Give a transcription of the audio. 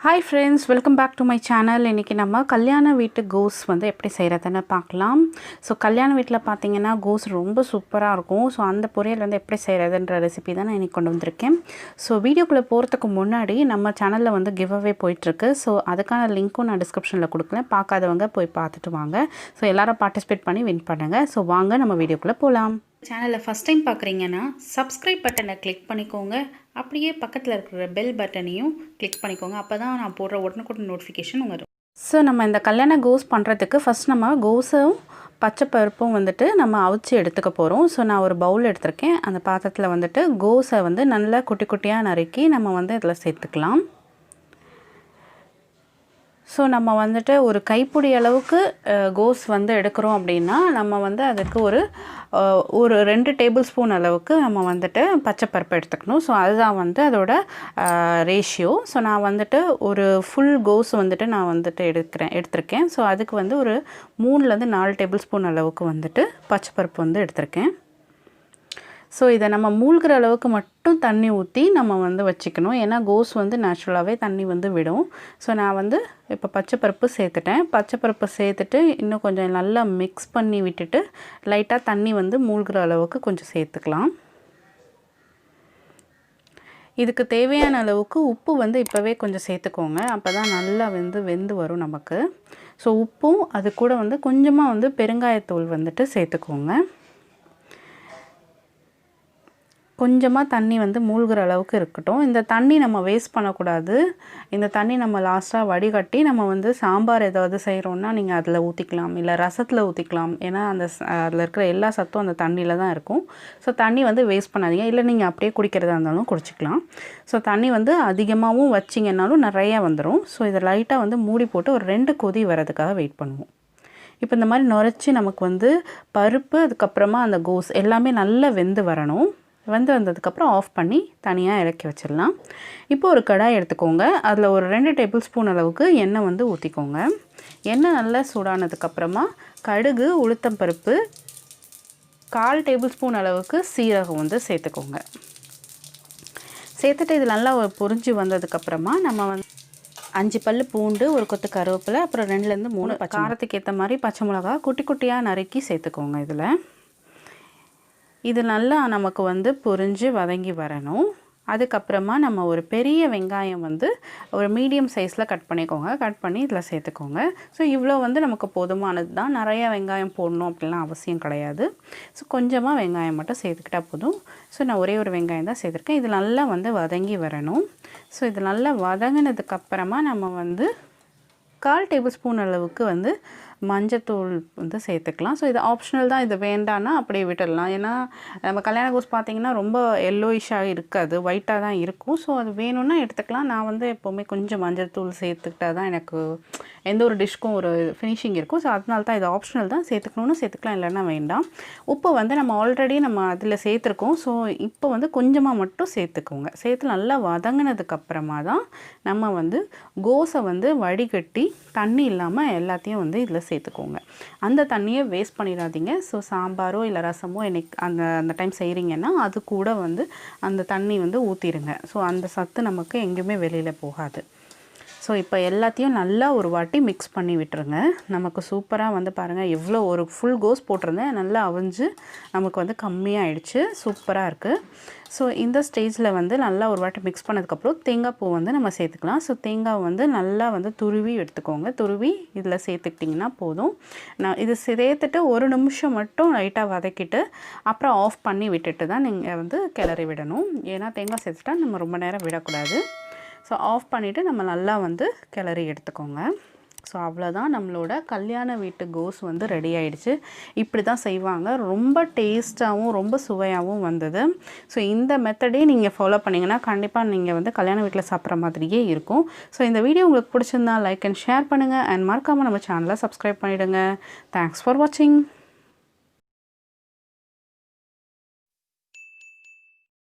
Hi friends, welcome back to my channel. இன்னைக்கு நம்ம கல்யாண வீட்டு கோஸ் வந்து எப்படி செய்யறதுன்னு பார்க்கலாம். ஸோ கல்யாண வீட்டில் பார்த்தீங்கன்னா கோஸ் ரொம்ப சூப்பராக இருக்கும். ஸோ அந்த பொரியல் வந்து எப்படி செய்கிறதுன்ற ரெசிபி தான் நான் இன்றைக்கி கொண்டு வந்திருக்கேன். ஸோ வீடியோக்குள்ளே போகிறதுக்கு முன்னாடி நம்ம சேனலில் வந்து கிவ் அவே போயிட்டுருக்கு. ஸோ அதுக்கான லிங்க்கும் நான் டிஸ்கிரிப்ஷனில் கொடுக்குறேன். பார்க்காதவங்க போய் பார்த்துட்டு வாங்க. ஸோ எல்லாரும் பார்ட்டிசிபேட் பண்ணி வின் பண்ணுங்கள். ஸோ வாங்க நம்ம வீடியோக்குள்ளே போகலாம். சேனலை ஃபஸ்ட் டைம் பார்க்குறீங்கன்னா சப்ஸ்கிரைப் பட்டனை கிளிக் பண்ணிக்கோங்க. அப்படியே பக்கத்தில் இருக்கிற பெல் பட்டனையும் கிளிக் பண்ணிக்கோங்க. அப்போ தான் நான் போடுற உடனுக்குடன் நோட்டிஃபிகேஷன் வரும். ஸோ நம்ம இந்த கல்யாண கோஸ் பண்ணுறதுக்கு ஃபஸ்ட் நம்ம கோஸும் பச்சை பருப்பும் வந்துட்டு நம்ம அவிச்சு எடுத்துக்க போகிறோம். ஸோ நான் ஒரு பவுல் எடுத்திருக்கேன். அந்த பாத்திரத்தில் வந்துட்டு கோஸை வந்து நல்லா குட்டி குட்டியாக நறுக்கி நம்ம வந்து இதில் சேர்த்துக்கலாம். ஸோ நம்ம வந்துட்டு ஒரு கைப்பிடி அளவுக்கு கோஸ் வந்து எடுக்கிறோம் அப்படின்னா நம்ம வந்து அதுக்கு ஒரு 2 டேபிள் ஸ்பூன் அளவுக்கு நம்ம வந்துட்டு பச்சைப்பருப்பு எடுத்துக்கணும். ஸோ அதுதான் வந்து அதோட ரேஷியோ. ஸோ நான் வந்துட்டு ஒரு ஃபுல் கோஸ் வந்துட்டு நான் வந்துட்டு எடுத்திருக்கேன். ஸோ அதுக்கு வந்து ஒரு 3லேருந்து 4 டேபிள் ஸ்பூன் அளவுக்கு வந்துட்டு பச்சைப்பருப்பு வந்து எடுத்திருக்கேன். ஸோ இதை நம்ம மூழ்கிற அளவுக்கு மட்டும் தண்ணி ஊற்றி நம்ம வந்து வச்சுக்கணும். ஏன்னா கோஸ் வந்து நேச்சுரலாகவே தண்ணி வந்து விடும். ஸோ நான் வந்து இப்போ பச்சைப்பருப்பு சேர்த்துட்டேன். பச்சைப்பருப்பு சேர்த்துட்டு இன்னும் கொஞ்சம் நல்லா மிக்ஸ் பண்ணி விட்டுட்டு லைட்டாக தண்ணி வந்து மூழ்கிற அளவுக்கு கொஞ்சம் சேர்த்துக்கலாம். இதுக்கு தேவையான அளவுக்கு உப்பு வந்து இப்போவே கொஞ்சம் சேர்த்துக்கோங்க. அப்போ தான் நல்லா வெந்து வரும் நமக்கு. ஸோ உப்பும் அது கூட வந்து கொஞ்சமாக வந்து பெருங்காயத்தூள் வந்துட்டு சேர்த்துக்கோங்க. கொஞ்சமாக தண்ணி வந்து மூழ்கிற அளவுக்கு இருக்கட்டும். இந்த தண்ணி நம்ம வேஸ்ட் பண்ணக்கூடாது. இந்த தண்ணி நம்ம லாஸ்ட்டாக வடிகட்டி நம்ம வந்து சாம்பார் ஏதாவது செய்கிறோன்னா நீங்கள் அதில் ஊற்றிக்கலாம், இல்லை ரசத்தில் ஊற்றிக்கலாம். ஏன்னா அதில் இருக்கிற எல்லா சத்தும் அந்த தண்ணியில் தான் இருக்கும். ஸோ தண்ணி வந்து வேஸ்ட் பண்ணாதீங்க. இல்லை நீங்கள் அப்படியே குடிக்கிறதா இருந்தாலும் குடிச்சிக்கலாம். ஸோ தண்ணி வந்து அதிகமாகவும் வச்சிங்கன்னாலும் நிறையா வந்துடும். ஸோ இதை லைட்டாக வந்து மூடி போட்டு ஒரு 2 கொதி வரதுக்காக வெயிட் பண்ணுவோம். இப்போ இந்த மாதிரி நுரைச்சி நமக்கு வந்து பருப்பு அதுக்கப்புறமா அந்த கோஸ் எல்லாமே நல்லா வெந்து வரணும். வந்ததுக்கப்புறம் ஆஃப் பண்ணி தனியாக இறக்கி வச்சிடலாம். இப்போ ஒரு கடாய் எடுத்துக்கோங்க. அதில் ஒரு 2 டேபிள் ஸ்பூன் அளவுக்கு எண்ணெய் வந்து ஊற்றிக்கோங்க. எண்ணெய் நல்லா சூடானதுக்கப்புறமா கடுகு, உளுத்தம்பருப்பு, 1/4 டேபிள் ஸ்பூன் அளவுக்கு சீரகம் வந்து சேர்த்துக்கோங்க. சேர்த்துட்டு இது நல்லா பொரிஞ்சு வந்ததுக்கப்புறமா நம்ம வந்து 5 பல் பூண்டு, ஒரு கொத்து கருவேப்பிலை, அப்புறம் 2லேருந்து 3 காரத்துக்கு ஏற்ற மாதிரி பச்சை மிளகா குட்டி குட்டியாக நறுக்கி சேர்த்துக்கோங்க. இது நல்லா நமக்கு வந்து பொரிஞ்சு வதங்கி வரணும். அதுக்கப்புறமா நம்ம ஒரு பெரிய வெங்காயம் வந்து ஒரு மீடியம் சைஸில் கட் பண்ணி இதில் சேர்த்துக்கோங்க. ஸோ இவ்வளோ வந்து நமக்கு போதுமானது தான். நிறையா வெங்காயம் போடணும் அப்படிலாம் அவசியம் கிடையாது. ஸோ கொஞ்சமாக வெங்காயம் மட்டும் சேர்த்துக்கிட்டால் போதும். ஸோ நான் ஒரே ஒரு வெங்காயம் தான் சேர்த்துருக்கேன். இது நல்லா வந்து வதங்கி வரணும். ஸோ இது நல்லா வதங்கினதுக்கப்புறமா நம்ம வந்து 1/4 டேபிள் ஸ்பூன் அளவுக்கு வந்து மஞ்சத்தூள் வந்து சேர்த்துக்கலாம். ஸோ இது ஆப்ஷனல் தான். இது வேண்டான்னா அப்படியே விட்டுடலாம். ஏன்னா நம்ம கல்யாண கோஸ் பார்த்திங்கன்னா ரொம்ப எல்லோயிஷாக இருக்காது, ஒயிட்டாக தான் இருக்கும். ஸோ அது வேணும்னா எடுத்துக்கலாம். நான் வந்து எப்போவுமே கொஞ்சம் மஞ்சத்தூள் சேர்த்துக்கிட்டா தான் எனக்கு எந்த ஒரு டிஷ்க்கும் ஒரு ஃபினிஷிங் இருக்கும். ஸோ அதனால தான் இது ஆப்ஷனல் தான். சேர்த்துக்கணுன்னு சேர்த்துக்கலாம், இல்லைன்னா வேண்டாம். உப்பு வந்து நம்ம ஆல்ரெடி நம்ம அதில் சேர்த்துருக்கோம். ஸோ இப்போ வந்து கொஞ்சமாக மட்டும் சேர்த்துக்கோங்க. சேர்த்து நல்லா வதங்கினதுக்கப்புறமா தான் நம்ம வந்து கோஸை வந்து வடிகட்டி தண்ணி இல்லாமல் எல்லாத்தையும் வந்து இதில் சேர்த்துக்கோங்க. அந்த தண்ணியை வேஸ்ட் பண்ணிடாதீங்க. ஸோ சாம்பாரோ இல்லை ரசமோ அந்த டைம் செய்கிறீங்கன்னா அது கூட வந்து அந்த தண்ணி வந்து ஊற்றிடுங்க. ஸோ அந்த சத்து நமக்கு எங்கேயுமே வெளியில் போகாது. ஸோ இப்போ எல்லாத்தையும் நல்லா ஒரு வாட்டி மிக்ஸ் பண்ணி விட்டுருங்க. நமக்கு சூப்பராக வந்து பாருங்கள், எவ்வளோ ஒரு ஃபுல் கோஸ் போட்டிருந்தேன், நல்லா அவிஞ்சு நமக்கு வந்து கம்மியாகிடுச்சு. சூப்பராக இருக்குது. ஸோ இந்த ஸ்டேஜில் வந்து நல்லா ஒரு வாட்டி மிக்ஸ் பண்ணதுக்கப்புறம் தேங்காய் பூ வந்து நம்ம சேர்த்துக்கலாம். ஸோ தேங்காய் வந்து நல்லா வந்து துருவி எடுத்துக்கோங்க. துருவி இதில் சேர்த்துக்கிட்டிங்கன்னா போதும். நான் இது சேர்த்துட்டு 1 நிமிஷம் மட்டும் லைட்டாக வதக்கிட்டு அப்புறம் ஆஃப் பண்ணி விட்டுட்டு தான் நீங்கள் வந்து கிளறி விடணும். ஏன்னா தேங்காய் சேர்த்துட்டா நம்ம ரொம்ப நேரம் விடக்கூடாது. ஸோ ஆஃப் பண்ணிவிட்டு நம்ம நல்லா வந்து கிளறி எடுத்துக்கோங்க. ஸோ அவ்வளோதான், நம்மளோட கல்யாண வீட்டு கோஸ் வந்து ரெடி ஆகிடுச்சு. இப்படி தான் செய்வாங்க. ரொம்ப டேஸ்ட்டாகவும் ரொம்ப சுவையாகவும் வந்தது. ஸோ இந்த மெத்தடே நீங்கள் ஃபாலோ பண்ணிங்கன்னா கண்டிப்பாக நீங்கள் வந்து கல்யாண வீட்டில் சாப்பிட்ற மாதிரியே இருக்கும். ஸோ இந்த வீடியோ உங்களுக்கு பிடிச்சிருந்தா லைக் அண்ட் ஷேர் பண்ணுங்கள். அண்ட் மறக்காமல் நம்ம சேனலை சப்ஸ்கிரைப் பண்ணிவிடுங்க. தேங்க்ஸ் ஃபார் வாட்சிங்.